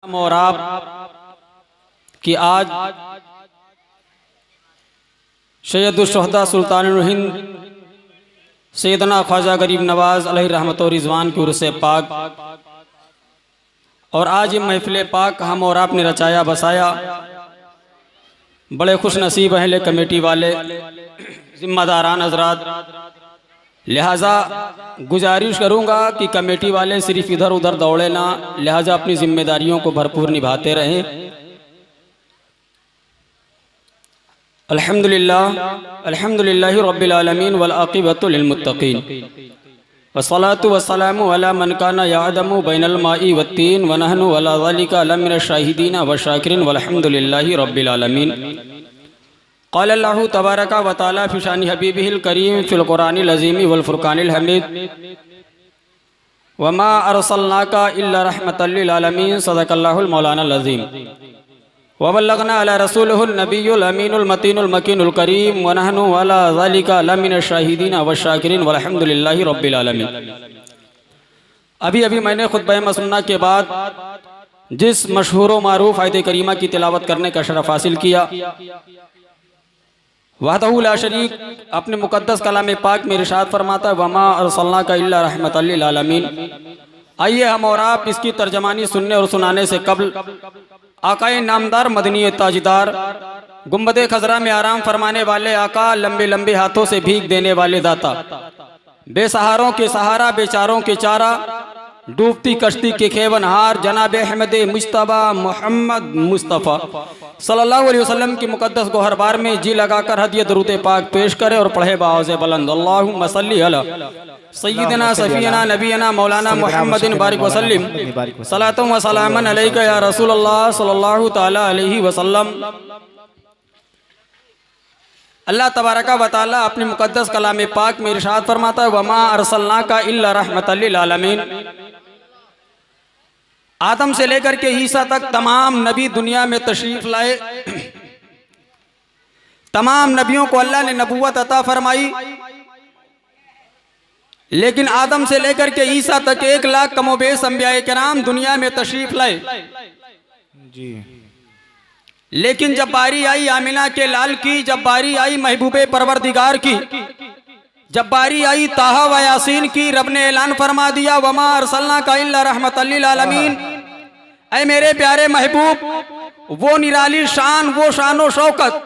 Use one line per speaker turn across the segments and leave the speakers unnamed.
और आप कि आज सैयदुश्शुहदा सुल्तानुल हिंद सैयदना ख्वाजा गरीब नवाज अलैहि रहमत व रिज़वान की उर्स पाक और आज ये महफिल पाक हम और आपने रचाया बसाया। बड़े खुश नसीब हैं ले कमेटी वाले जिम्मेदारान हजरात। लिहाजा गुजारिश करूँगा कि कमेटी वाले सिर्फ इधर उधर दौड़े ना, लिहाजा अपनी जिम्मेदारियों को भरपूर निभाते रहें। अल्हम्दुलिल्लाहि रब्बिल आलमीन वल आक़िबतु लिल मुत्तक़ीन वस्सलातु वस्सलामु अला मन काना यअदमु बैनल माई वत्तीन व नहनु अला ज़ालिका लमिनश शाहिदीन व शाकिरीन वल्हम्दुलिल्लाहि रब्बिल आलमीन। क़ाल अल्लाहु तबारका व तआला फ़ी शानि हबीबिहिल करीम फ़िल क़ुरआनिल अज़ीम वल फ़ुरक़ानिल हमीद व मा अरसलनाका इल्ला रहमतल लिल आलमीन। सदक़ल्लाहुल मौलानाल अज़ीम व बल्लगना अला रसूलिहिन नबियुल अमीनुल मतीनुल मकीनुल करीम व नहनु अला ज़ालिका लमिनश शाहिदीन व शाकिरीन वल्हम्दुलिल्लाहि रब्बिल आलमीन। अभी मैंने खुतबा मसन्ना के बाद जिस मशहूर व मारूफ आयत करीमा की तिलावत करने का शरफ हासिल किया, वहदहू ला शरीक अपने मुकद्दस कलाम पाक में इरशाद फरमाता है वमा अरसलनाका इल्ला रहमतल लिल आलमीन। आइए हम और आप इसकी तर्जमानी सुनने और सुनाने से कबल आकाए नामदार मदनी ताजदार गुंबदे खजरा में आराम फरमाने वाले आका, लंबे लंबे हाथों से भीख देने वाले दाता, बेसहारों के सहारा बेचारों के चारा, डूबती कश्ती के खेवनहार जनाब अहमद मुज्तबा मोहम्मद मुस्तफ़ा सल्लल्लाहु अलैहि वसल्लम की मुकद्दस गोहरबार में जी लगाकर हदिया दरूद पाक पेश करे और पढ़े बाज़ बुलंद अल्लाहुम्मा सल्ली अला सय्यिदना सफ़ीना नबीना मौलाना मुहम्मदिन बारिक वसल्लिम सलातु व सलामन अलैका या रसूलल्लाह सल्लल्लाहु तआला अलैहि वसल्लम। अल्लाह तबारका व तआला अपने मुकद्दस कलाम पाक में इरशाद फरमाता है वमा अरसलनाका इल्ला रहमतल लिल आलमीन। आदम से लेकर के ईसा तक तमाम नबी दुनिया में तशरीफ लाए। तमाम नबियों को अल्लाह ने नबूवत अता फरमाई, लेकिन आदम से लेकर के ईसा तक 1 लाख कमोबेश अंबियाए किराम दुनिया में तशरीफ लाए जी। लेकिन जब बारी आई आमिना के लाल की, जब बारी आई महबूबे परवरदिगार की, जब बारी आई ताहा व यासीन की, रब ने ऐलान फरमा दिया वमा अरसलनाका इल्ला रहमतल लिल आलमीन। ऐ मेरे प्यारे महबूब, वो निराली शान, वो शानो शौकत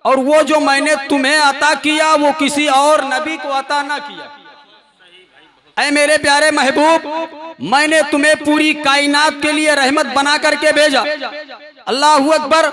और वो जो मैंने तुम्हें अता किया वो किसी और नबी को अता ना किया। ऐ मेरे प्यारे महबूब, मैंने तुम्हें पूरी कायनात के लिए रहमत बना करके भेजा। अल्लाहू अकबर।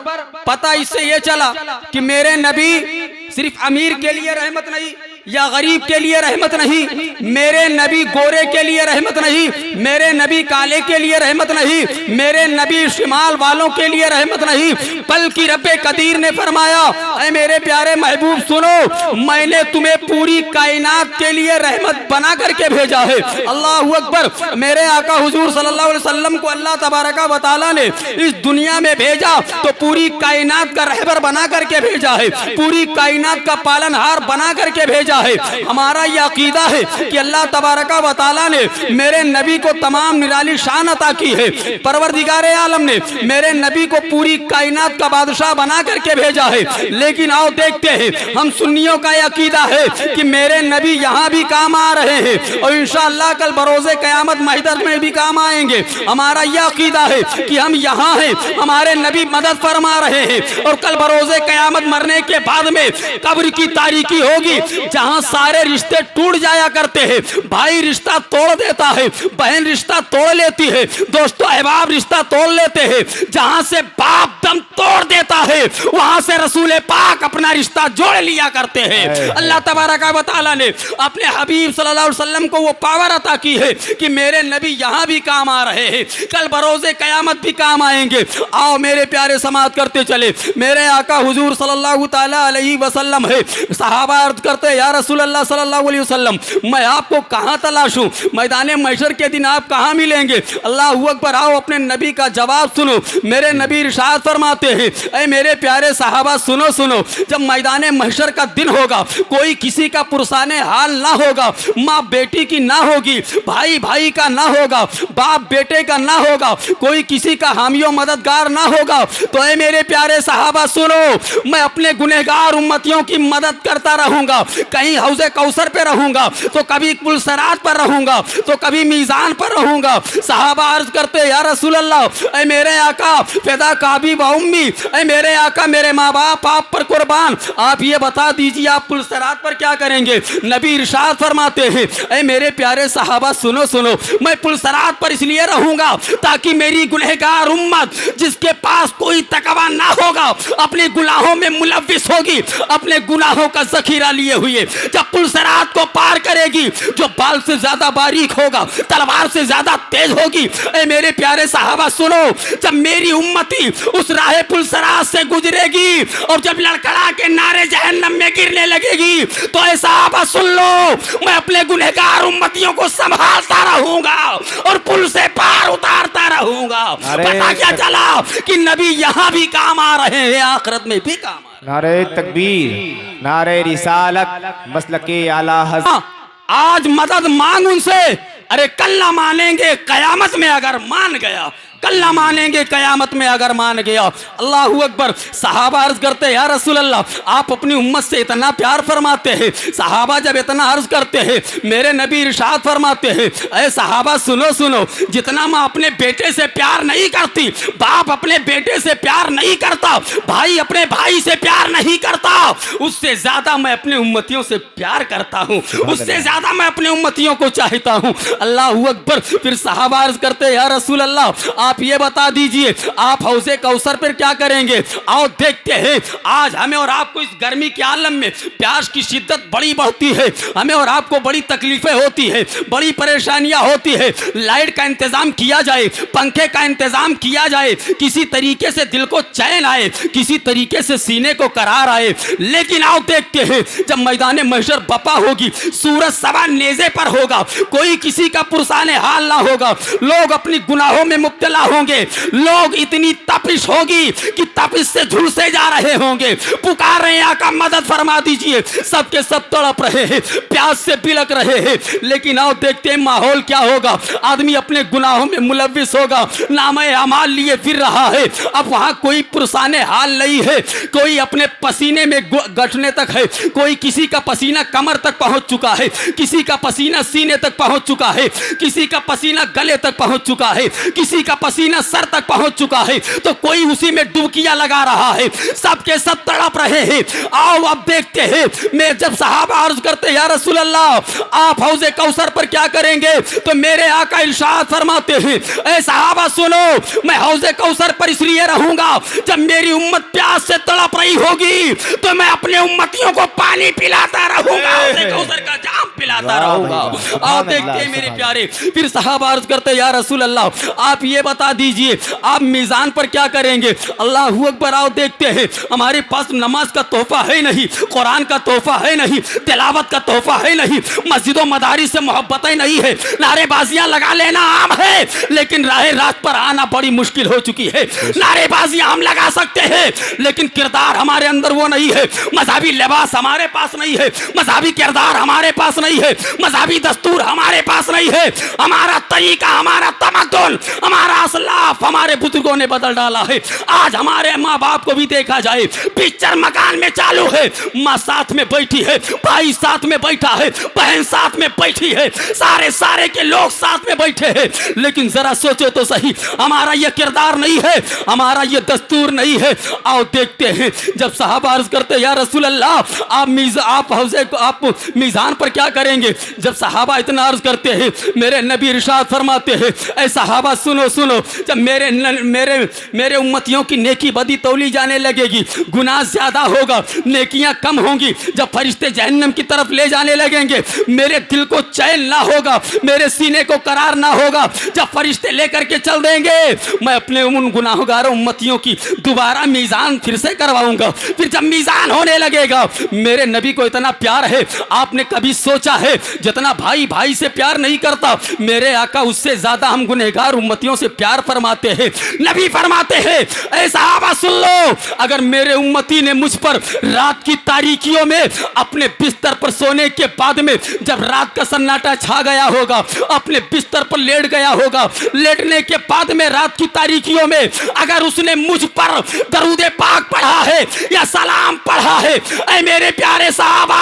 पता इससे ये चला कि मेरे नबी सिर्फ अमीर के लिए रहमत नहीं या गरीब के लिए रहमत नहीं, मेरे नबी गोरे के लिए रहमत नहीं, मेरे नबी काले के लिए रहमत नहीं, मेरे नबी शिमाल वालों के लिए रहमत नहीं, बल्कि रब्बे कदीर ने फरमाया ऐ मेरे प्यारे महबूब सुनो, मैंने तुम्हें पूरी कायनात के लिए रहमत बना करके भेजा है। अल्लाहू अकबर। मेरे आका हुजूर सल्लल्लाहु अलैहि वसल्लम को अल्लाह तबारका व तआला ने इस दुनिया में भेजा तो पूरी कायनात का रहबर बना करके भेजा है, पूरी कायनात का पालनहार बना करके भेजा है। हमारा यह अकीदा है कि अल्लाह तबारका व तआला ने मेरे नबी को तमाम निराली शान अता की है। परवरदिगार आलम ने मेरे नबी को पूरी कायनात का बादशाह बना करके भेजा है। लेकिन आओ देखते हैं, हम सुन्नियों का यह अकीदा है कि मेरे नबी यहाँ भी काम आ रहे हैं और इंशाअल्लाह कल बरोज़े क़यामत महशर में भी काम आएंगे। हमारा यह अकीदा है कि हम यहाँ हैं, हमारे नबी मदद फरमा रहे हैं और कल बरोज़े क़यामत मरने के बाद में कब्र की तारीकी होगी जहाँ सारे रिश्ते टूट जाया करते हैं। भाई रिश्ता तोड़ देता है, बहन रिश्ता तोड़ लेती है, दोस्तों अहबाब रिश्ता तोड़ लेते हैं। जहां से बाप दम तोड़ देता है वहां से रसूल पाक अपना रिश्ता जोड़ लिया करते हैं। अल्लाह तबारक व तआला ने अपने हबीब सल्लल्लाहु अलैहि वसल्लम को वो पावर अता की है कि मेरे नबी यहां भी काम आ रहे हैं, कल बरोज़े क़यामत भी काम आएंगे। आओ मेरे प्यारे समाज करते चले। मेरे आका हुजूर सल्लल्लाहु तआला अलैहि वसल्लम है। सहाबा अर्ज़ करते या रसूल अल्लाह सल्लल्लाहु अलैहि वसल्लम, मैं आपको कहाँ तलाशूं, मैदान महशर के दिन आप कहाँ मिलेंगे। अल्लाह अकबर। आओ अपने नबी का जवाब सुनो। मेरे नबी इरशाद फरमाते हैं, ऐ मेरे प्यारे सहाबा सुनो सुनो, जब मैदान महशर का दिन होगा, कोई किसी का पुरसाने हाल ना होगा, माँ बेटी की ना होगी, भाई भाई का ना होगा, बाप बेटे का ना होगा, कोई किसी का हामियों मददगार ना होगा। तो ऐ मेरे प्यारे सहाबा सुनो, मैं अपने गुनहगार उम्मतियों की मदद करता रहूंगा। कहीं हौज़े कौसर पे रहूंगा, तो कभी पुलसरात पर रहूंगा, तो कभी मीज़ान पर रहूंगा। सहाबा अर्ज करते, या रसूल अल्लाह, ऐ मेरे आका फिदा काबी व उम्मी, ऐ मेरे आका मेरे माँ बाप आप पर कुर्बान, आप ये बता दीजिए आप पुलसरात पर क्या करेंगे। नबी इरशाद फरमाते हैं, ऐ मेरे प्यारे सहाबा सुनो सुनो, मैं पुलसरात पर इसलिए रहूंगा ताकि मेरी गुनहगार उम्मत जिसके पास कोई तकवा ना होगा, अपने गुनाहों में मुलव्विस होगी, अपने गुनाहों का जखीरा लिए हुए जब पुलसरात को पार करेगी, जो बाल से ज्यादा बारीक होगा, तलवार से ज्यादा तेज होगी। ऐ मेरे प्यारे सहाबा सुनो, जब मेरी उम्मती उस राह पुलसरात से गुजरेगी और जब लड़खड़ा के नारे जहन्नम में गिरने लगेगी, तो ऐ सहाबा सुन लो, मैं अपने गुनहगार उम्मतियों को संभालता रहूंगा और पुल से पार उतारता रहूंगा। पता क्या चला कि नबी यहाँ भी काम आ रहे हैं, आखिरत में भी काम आ रहे हैं।
नारे तकबीर, नारे रिसालत, मसलके आला हज़रत।
आज मदद मांग उनसे, अरे कल ना मानेंगे कयामत में अगर मान गया, कल ना मानेंगे कयामत में अगर मान गया। अल्लाह अकबर। सहाबा अर्ज करते, या रसूल अल्लाह, आप अपनी उम्मत से इतना प्यार फरमाते हैं। सहाबा जब इतना अर्ज करते हैं, मेरे नबी इरशाद फरमाते हैं, ऐ सहाबा सुनो सुनो, जितना माँ अपने बेटे से प्यार नहीं करती, बाप अपने बेटे से प्यार नहीं करता, भाई अपने भाई से प्यार नहीं करता, उससे ज्यादा मैं अपने उम्मतियों से प्यार करता हूँ, उससे ज्यादा मैं अपने उम्मतियों को चाहता हूँ। अल्लाह अकबर। फिर सहाबा अर्ज करते, या रसूल अल्लाह, आप ये बता दीजिए आप हौज़े कौसर पर क्या करेंगे। आओ देखते हैं, आज हमें और आपको इस गर्मी के आलम में प्यास की शिद्दत बड़ी बढ़ती है, हमें और आपको बड़ी तकलीफें होती है, बड़ी परेशानियां होती है। लाइट का इंतजाम किया जाए, पंखे का इंतजाम किया जाए, किसी तरीके से दिल को चैन आए, किसी तरीके से सीने को करार आए। लेकिन आओ देखते हैं, जब मैदान महशर बपा होगी, सूरज सवा नेज़े पर होगा, कोई किसी का पुरसाने हाल ना होगा, लोग अपनी गुनाहों में मुब्तला होंगे, लोग इतनी तपिश होगी कि तपिश से झुलसे जा रहे होंगे, पुकार रहे हैं आका मदद फरमा दीजिए, सबके सब तड़प रहे हैं, प्यास से बिलक रहे हैं। लेकिन आओ देखते हैं माहौल क्या होगा, आदमी अपने गुनाहों में मुलव्विस होगा, नामे अमाल लिए फिर रहा है। अब वहां कोई पुरसाने हाल नहीं है, कोई अपने पसीने में गठने तक है, कोई किसी का पसीना कमर तक पहुंच चुका है, किसी का पसीना सीने तक पहुंच चुका है, किसी का पसीना गले तक पहुंच चुका है, किसी का पसीना सर तक पहुंच चुका है, तो कोई उसी में डुबकियां लगा रहा है, सबके सब तड़प रहे हैं। आओ अब देखते हैं, मैं जब सहाबा अर्ज करते, या रसूल अल्लाह, आप हौज़े कौसर पर क्या करेंगे, तो मेरे आका इरशाद फरमाते हैं, ऐ सहाबा सुनो, मैं हौज़े कौसर पर इसलिए रहूंगा, जब मेरी उम्मत प्यास से तड़प रही होगी, तो मैं अपने उम्मतियों को पानी पिलाता रहूंगा, हौज़े कौसर का जाम पिलाता रहूंगा। आओ देखते हैं मेरे प्यारे। फिर सहाबा अर्ज करते, या रसूल अल्लाह, आप ये बता दीजिए आप मीज़ान पर क्या करेंगे। अल्लाह अकबर। आओ देखते हैं, हमारे पास नमाज का तोहफा है नहीं, कुरान का तोहफा है नहीं, तिलावत का तोहफा है नहीं, मस्जिदों मदारिस से मोहब्बतें नहीं है, नारेबाजियां लगा लेना आम है, लेकिन राह रात पर आना बड़ी मुश्किल हो चुकी है। नारेबाजियां हम लगा सकते हैं, लेकिन किरदार हमारे अंदर वो नहीं है, मजहबी लिबास हमारे पास नहीं है, मजहबी किरदार हमारे पास नहीं है, मजहबी दस्तूर हमारे पास नहीं है, हमारा तरीका, हमारा तमद्दुन, हमारा असलाफ, हमारे बुजुर्गों ने बदल डाला है। आज हमारे माँ बाप को भी देखा जाए, पिक्चर मकान में चालू है, माँ साथ में बैठी है, भाई साथ में बैठा है, बहन साथ में बैठी है, सारे के लोग साथ में बैठे हैं, लेकिन जरा सोचो तो सही, हमारा ये किरदार नहीं है, हमारा ये दस्तूर नहीं है। आओ देखते हैं, जब सहाबा अर्ज करते, या रसूल अल्लाह, आप मीज़ान पर क्या करेंगे। जब सहाबा इतना अर्ज करते हैं, हैं, मेरे नबी इरशाद फरमाते हैं, ऐ सहाबा सुनो सुनो, जब मेरे उम्मतियों की नेकी बदी तौली जाने लगेगी, गुनाह ज्यादा होगा, नेकियां कम होंगी, जब फरिश्ते जहन्नम की तरफ ले जाने लगेंगे, मेरे दिल को चैन ना होगा, मेरे सीने को करार ना होगा, जब फरिश्ते लेकर के चल देंगे, मैं अपने उन गुनाहगारों उम्मतियों की दोबारा मीज़ान फिर से करवाऊंगा। फिर जब मीज़ान होने लगेगा, मेरे नबी को इतना प्यार है, आपने कभी सोचा है जितना भाई भाई से प्यार नहीं करता, मेरे आका उससे ज्यादा हम गुनहगार उम्मतियों से प्यार फरमाते हैं। नबी फरमाते हैं, ऐ सहाबा सुन लो, अगर मेरे उम्मती ने मुझ पर रात की तारीकियों में अपने बिस्तर पर सोने के बाद में, जब रात का सन्नाटा छा गया होगा, अपने बिस्तर पर लेट गया होगा, लेटने के बाद में रात की तारीकियों में अगर उसने मुझ पर दरूदे पाक पढ़ा है या सलाम पढ़ा है, ऐ मेरे प्यारे सहाबा,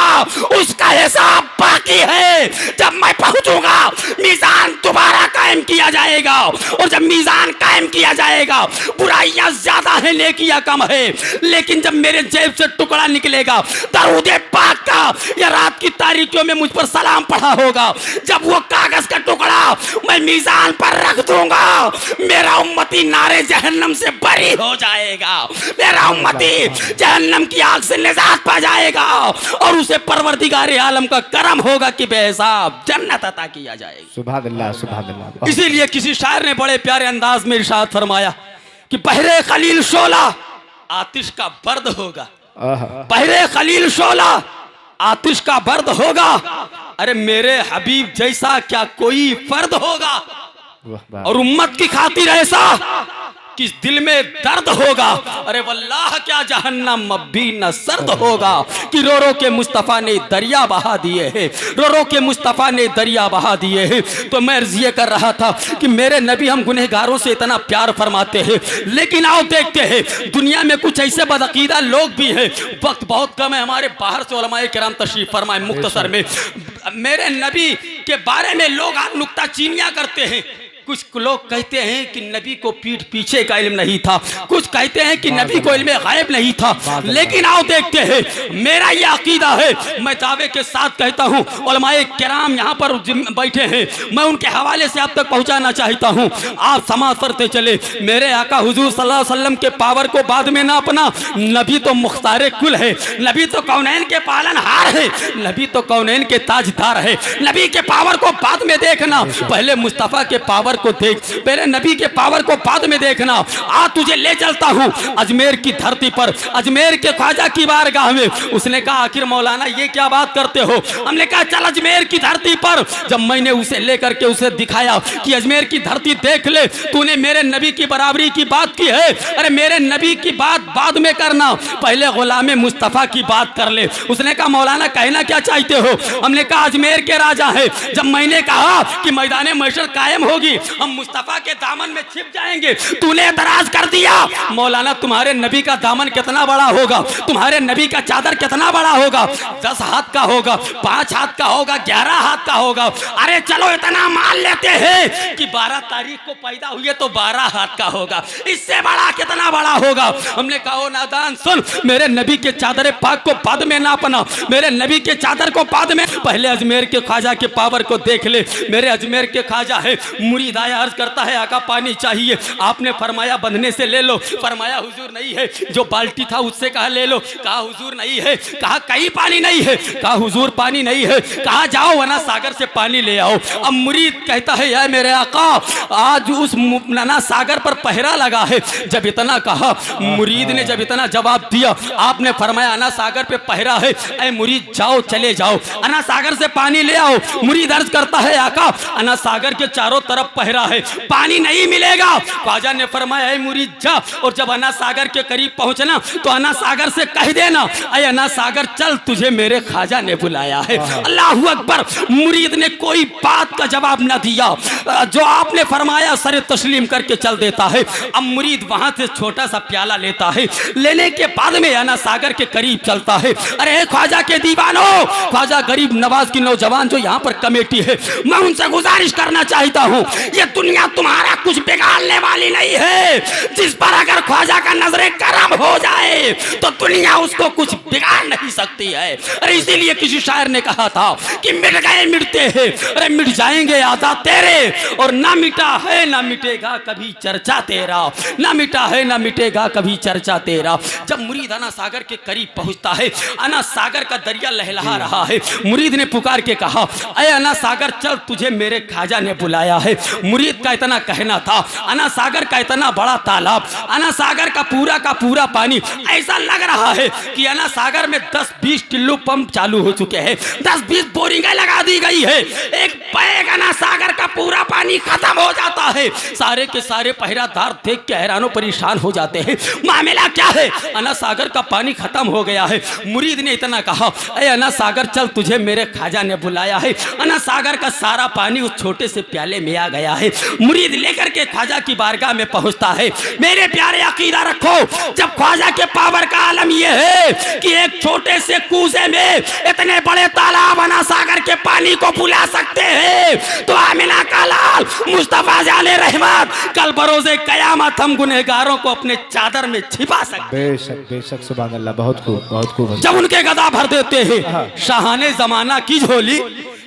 उसका हिसाब बाकी है। जब मैं पहुंचूंगा, मीज़ान दोबारा कायम किया जाएगा, और जब मीज़ान कायम किया जाएगा, बुराइयां ज्यादा है, नेकियां कम है, लेकिन जब मेरे जेब से टुकड़ा निकलेगा दरूदे पाक का या रात की तारीकियों में मुझ पर सलाम पढ़ा होगा, जब वो कागज का टुकड़ा मैं मीज़ान पर रख दूंगा, मेरा उम्मती नारे जहन्नम से बरी हो जाएगा, मेरा उम्मती जहन्नम की आग से निजात पा जाएगा, और उसे परवरदिगार आलम का करम होगा कि बेहिसाब जन्नत अता किया जाएगी।
सुभान अल्लाह, सुभान अल्लाह।
इसीलिए किसी शायर ने बड़े प्यारे अंदाज में इरशाद फरमाया कि बहरे खलील शोला आतिश का बर्द होगा, बहरे खलील शोला आतिश का बर्द होगा, अरे मेरे हबीब जैसा क्या कोई फर्द होगा, और उम्मत की खातिर ऐसा कि दिल में दर्द होगा, अरे वल्लाह क्या जहन्नम अब भी न सर्द होगा, कि रो रो के मुस्तफ़ा ने दरिया बहा दिए हैं, रो रो के मुस्तफ़ा ने दरिया बहा दिए हैं। तो मैं अर्ज़ ये कर रहा था कि मेरे नबी हम गुनहगारों से इतना प्यार फरमाते हैं, लेकिन आओ देखते हैं दुनिया में कुछ ऐसे बदअकीदा लोग भी हैं, वक्त बहुत कम है, हमारे बाहर से उलमाए किराम तशरीफ फरमाए, मुख्तसर में मेरे नबी के बारे में लोग नुक्ताचीनियाँ करते हैं। कुछ लोग कहते हैं कि नबी को पीठ पीछे का इल्म नहीं था, कुछ कहते हैं कि नबी को इल्म गायब नहीं था, लेकिन आओ देखते हैं, मेरा ये अकीदा है, मैं दावे के साथ कहता हूँ, उलमाए किराम यहाँ पर बैठे हैं, मैं उनके हवाले से आप तक पहुँचाना चाहता हूँ, आप समाज करते चले। मेरे आका हुजूर सल्लल्लाहु अलैहि वसल्लम के पावर को बाद में ना अपना, नबी तो मुख्तार कुल है, नबी तो कौनैन के पालनहार है, नबी तो कौनैन के ताजदार है, नबी के पावर को बाद में देखना, पहले मुस्तफ़ा के पावर को देख, मेरे नबी के पावर को बाद में देखना। आज तुझे ले चलता हूँ अजमेर की धरती पर, अजमेर के ख्वाजा की बारगाह में। उसने कहा आखिर मौलाना ये क्या बात करते हो? हमने कहा चल अजमेर की धरती पर। जब मैंने उसे लेकर के उसे दिखाया कि अजमेर की धरती देख ले, तूने मेरे नबी की बराबरी की बात की है, अरे मेरे नबी की बात बाद में करना, पहले गुलामे मुस्तफ़ा की बात कर ले। उसने कहा मौलाना कहना क्या चाहते हो? हमने कहा अजमेर के राजा है, जब मैंने कहा कि मैदान महशर कायम होगी, हम मुस्तफा के दामन में छिप जाएंगे, तूने एतराज कर दिया। मौलाना तुम्हारे नबी का दामन कितना बड़ा होगा, तुम्हारे नबी का चादर कितना बड़ा होगा? 10 हाथ का होगा, 5 हाथ का होगा, 11 हाथ का होगा। अरे चलो इतना मान लेते हैं कि 12 तारीख को पैदा हुए तो 12 हाथ का होगा, इससे बड़ा कितना बड़ा होगा? हमने कहा ओ नादान सुन, मेरे नबी के चादर पाक को बाद में नापना, मेरे नबी के चादर को बाद में, पहले अजमेर के ख्वाजा के पावर को देख ले। मेरे अजमेर के ख्वाजा है, मुरीद आया अर्ज करता है आका पानी चाहिए, आपने फरमाया बंधने से ले लो, फरमाया हुजूर नहीं है, जो बाल्टी था उससे कहा ले लो, कहा हुजूर नहीं है, कहा कहीं पानी नहीं है, कहा हुजूर पानी नहीं है, कहा जाओ वना सागर से पानी ले आओ। अब मुरीद कहता है यार मेरे आका आज उस नना सागर पर पहरा लगा है। जब इतना कहा मुरीद ने, जब इतना जवाब दिया, आपने फरमाया अना सागर पे पहरा है, ऐ मुरीद जाओ चले जाओ अना सागर से पानी ले आओ। मुरीद अर्ज करता है आका अना सागर के चारों तरफ पहरा है, पानी नहीं मिलेगा। ख्वाजा ने फरमाया ऐ मुरीद जा, और जब अना सागर के करीब पहुंचना तो अना सागर से कह देना ऐ अना सागर चल तुझे मेरे ख्वाजा ने बुलाया है। अल्लाहू अकबर। मुरीद ने कोई बात का जवाब न दिया, जो आपने फरमाया सरे तस्लीम करके चल देता है। अब मुरीद वहां से छोटा सा प्याला लेता है, लेने के बाद में अना सागर के करीब चलता है। अरे ख्वाजा के दीवानो, ख्वाजा गरीब नवाज की नौजवान जो यहाँ पर कमेटी है, मैं उनसे गुजारिश करना चाहता हूँ ये दुनिया तुम्हारा कुछ बिगाड़ने वाली नहीं है। जिस पर अगर ख्वाजा का नजरे करम हो जाए तो दुनिया उसको कुछ बिगाड़ नहीं सकती है। अरे इसीलिए किसी शायर ने कहा था कि मिट गए मिटते हैं, अरे मिट जाएंगे आजाद तेरे, और ना मिटा है ना मिटेगा कभी चर्चा तेरा, ना मिटा है ना मिटेगा कभी चर्चा तेरा। जब मुरीद अना सागर के करीब पहुंचता है, अना सागर का दरिया लहलहा रहा है, मुरीद ने पुकार के कहा, अरे अना सागर चल तुझे मेरे ख्वाजा ने बुलाया है। मुरीद का इतना कहना था, अना सागर का इतना बड़ा तालाब, अना सागर का पूरा पानी, ऐसा लग रहा है कि अना सागर में 10-20 टिल्लू पंप चालू हो चुके हैं, 10-20 बोरिंगें लगा दी गई है। एक बैग अना सागर का पूरा पानी खत्म हो जाता है। सारे के सारे पहरादार देख के हैरानो परेशान हो जाते हैं, मामला क्या है? अना सागर का पानी खत्म हो गया है। मुरीद ने इतना कहा, अरे अना सागर चल तुझे मेरे ख्वाजा ने बुलाया है। अना सागर का सारा पानी उस छोटे से प्याले में आ गया है। मुरीद लेकर के ख्वाजा की बारगाह में पहुंचता है। मेरे प्यारे अकीदा रखो, जब ख्वाजा के पावर का आलम यह है कि एक छोटे से कूजे में इतने बड़े तालाब अना सागर के पानी को बुला सकते हैं, तो आमिना का लाल मुस्तफा जाने रहमत कल बरोज़े कयामत हम गुनहगारों को अपने चादर में छिपा सकते।
बेशक सुभान अल्लाह, बहुत खूब बहुत खूब।
जब उनके गदा भर देते हैं शाहाने जमाना की झोली,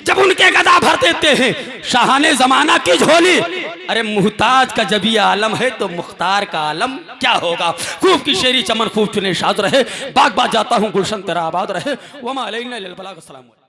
जब उनके गदा भर देते हैं शाहाने जमाना की झोली, अरे मुहताज का जब ये आलम है तो मुख्तार का आलम क्या होगा। खूब की शेरी चमन खूब चुने शाद रहे, बाग बाग जाता हूँ गुलशन तेरा आबाद रहे। वमा अलैना इल्लल बलाग। अस्सलाम।